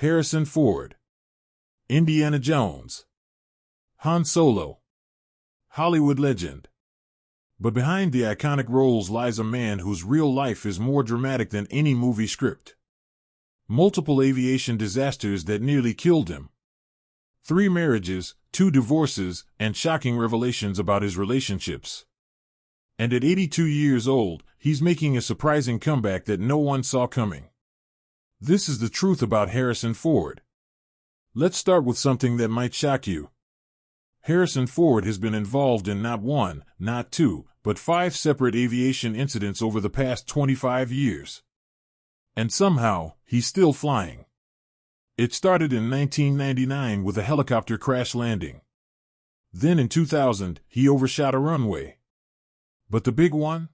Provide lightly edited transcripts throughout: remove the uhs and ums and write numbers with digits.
Harrison Ford, Indiana Jones, Han Solo, Hollywood legend. But behind the iconic roles lies a man whose real life is more dramatic than any movie script. Multiple aviation disasters that nearly killed him. 3 marriages, 2 divorces, and shocking revelations about his relationships. And at 82 years old, he's making a surprising comeback that no one saw coming. This is the truth about Harrison Ford. Let's start with something that might shock you. Harrison Ford has been involved in not 1, not 2, but 5 separate aviation incidents over the past 25 years. And somehow, he's still flying. It started in 1999 with a helicopter crash landing. Then in 2000, he overshot a runway. But the big one?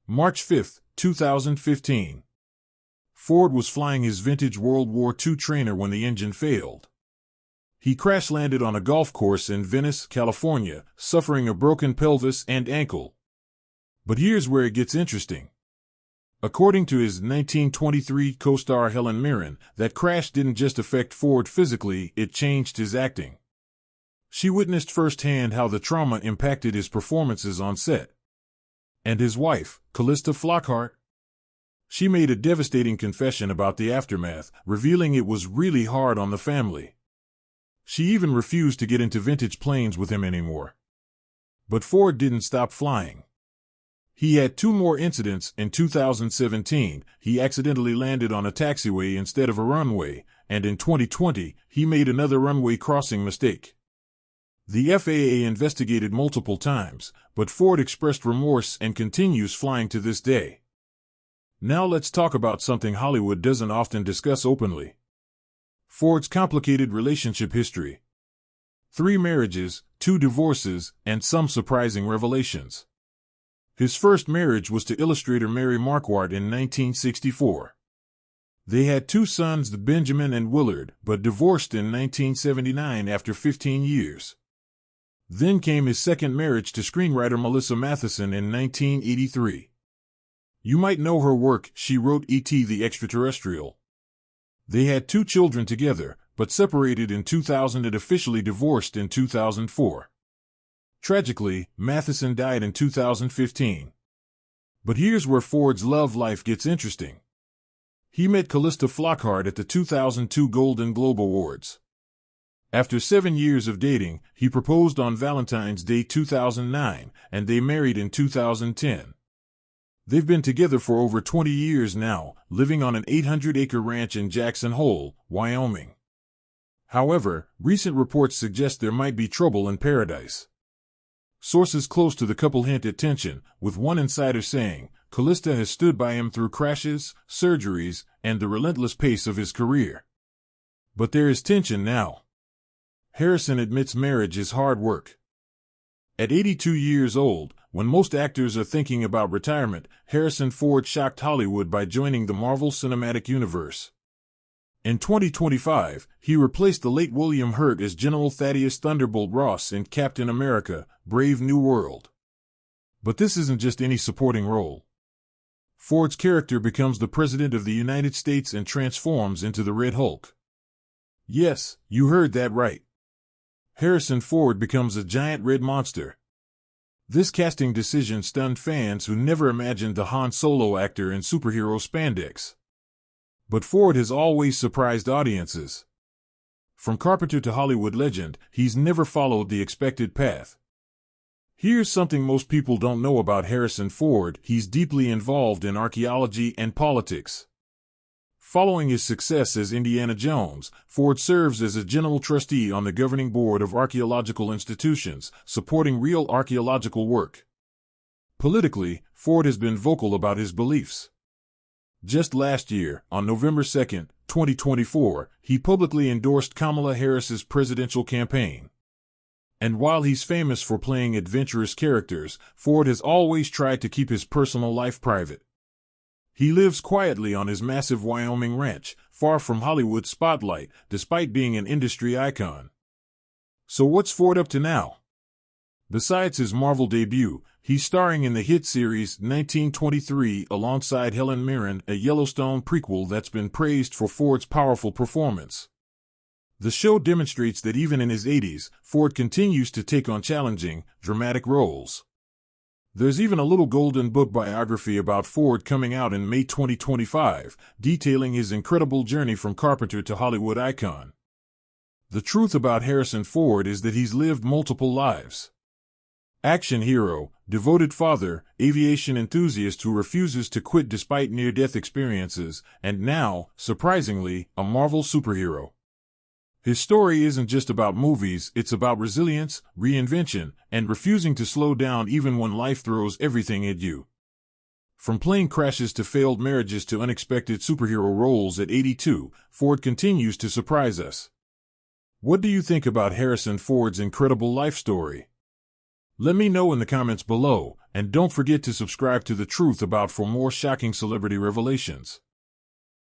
March 5, 2015. Ford was flying his vintage World War II trainer when the engine failed. He crash-landed on a golf course in Venice, California, suffering a broken pelvis and ankle. But here's where it gets interesting. According to his 1923 co-star Helen Mirren, that crash didn't just affect Ford physically, it changed his acting. She witnessed firsthand how the trauma impacted his performances on set. And his wife, Calista Flockhart? She made a devastating confession about the aftermath, revealing it was really hard on the family. She even refused to get into vintage planes with him anymore. But Ford didn't stop flying. He had 2 more incidents. In 2017, he accidentally landed on a taxiway instead of a runway, and in 2020, he made another runway crossing mistake. The FAA investigated multiple times, but Ford expressed remorse and continues flying to this day. Now let's talk about something Hollywood doesn't often discuss openly. Ford's complicated relationship history. 3 marriages, 2 divorces, and some surprising revelations. His first marriage was to illustrator Mary Marquardt in 1964. They had 2 sons, Benjamin and Willard, but divorced in 1979 after 15 years. Then came his second marriage to screenwriter Melissa Matheson in 1983. You might know her work. She wrote E.T. the Extraterrestrial. They had 2 children together, but separated in 2000 and officially divorced in 2004. Tragically, Matheson died in 2015. But here's where Ford's love life gets interesting. He met Calista Flockhart at the 2002 Golden Globe Awards. After 7 years of dating, he proposed on Valentine's Day 2009, and they married in 2010. They've been together for over 20 years now, living on an 800-acre ranch in Jackson Hole, Wyoming. However, recent reports suggest there might be trouble in paradise. Sources close to the couple hint at tension, with one insider saying, Calista has stood by him through crashes, surgeries, and the relentless pace of his career. But there is tension now. Harrison admits marriage is hard work. At 82 years old, when most actors are thinking about retirement, Harrison Ford shocked Hollywood by joining the Marvel Cinematic Universe. In 2025, he replaced the late William Hurt as General Thaddeus Thunderbolt Ross in Captain America: Brave New World. But this isn't just any supporting role. Ford's character becomes the President of the United States and transforms into the Red Hulk. Yes, you heard that right. Harrison Ford becomes a giant red monster. This casting decision stunned fans who never imagined the Han Solo actor in superhero spandex. But Ford has always surprised audiences. From carpenter to Hollywood legend, he's never followed the expected path. Here's something most people don't know about Harrison Ford: he's deeply involved in archaeology and politics. Following his success as Indiana Jones, Ford serves as a general trustee on the governing board of archaeological institutions, supporting real archaeological work. Politically, Ford has been vocal about his beliefs. Just last year, on November 2, 2024, he publicly endorsed Kamala Harris's presidential campaign. And while he's famous for playing adventurous characters, Ford has always tried to keep his personal life private. He lives quietly on his massive Wyoming ranch, far from Hollywood's spotlight, despite being an industry icon. So what's Ford up to now? Besides his Marvel debut, he's starring in the hit series 1923 alongside Helen Mirren, a Yellowstone prequel that's been praised for Ford's powerful performance. The show demonstrates that even in his 80s, Ford continues to take on challenging, dramatic roles. There's even a little Golden Book biography about Ford coming out in May 2025, detailing his incredible journey from carpenter to Hollywood icon. The truth about Harrison Ford is that he's lived multiple lives. Action hero, devoted father, aviation enthusiast who refuses to quit despite near-death experiences, and now, surprisingly, a Marvel superhero. His story isn't just about movies, it's about resilience, reinvention, and refusing to slow down even when life throws everything at you. From plane crashes to failed marriages to unexpected superhero roles at 82, Ford continues to surprise us. What do you think about Harrison Ford's incredible life story? Let me know in the comments below, and don't forget to subscribe to The Truth About for more shocking celebrity revelations.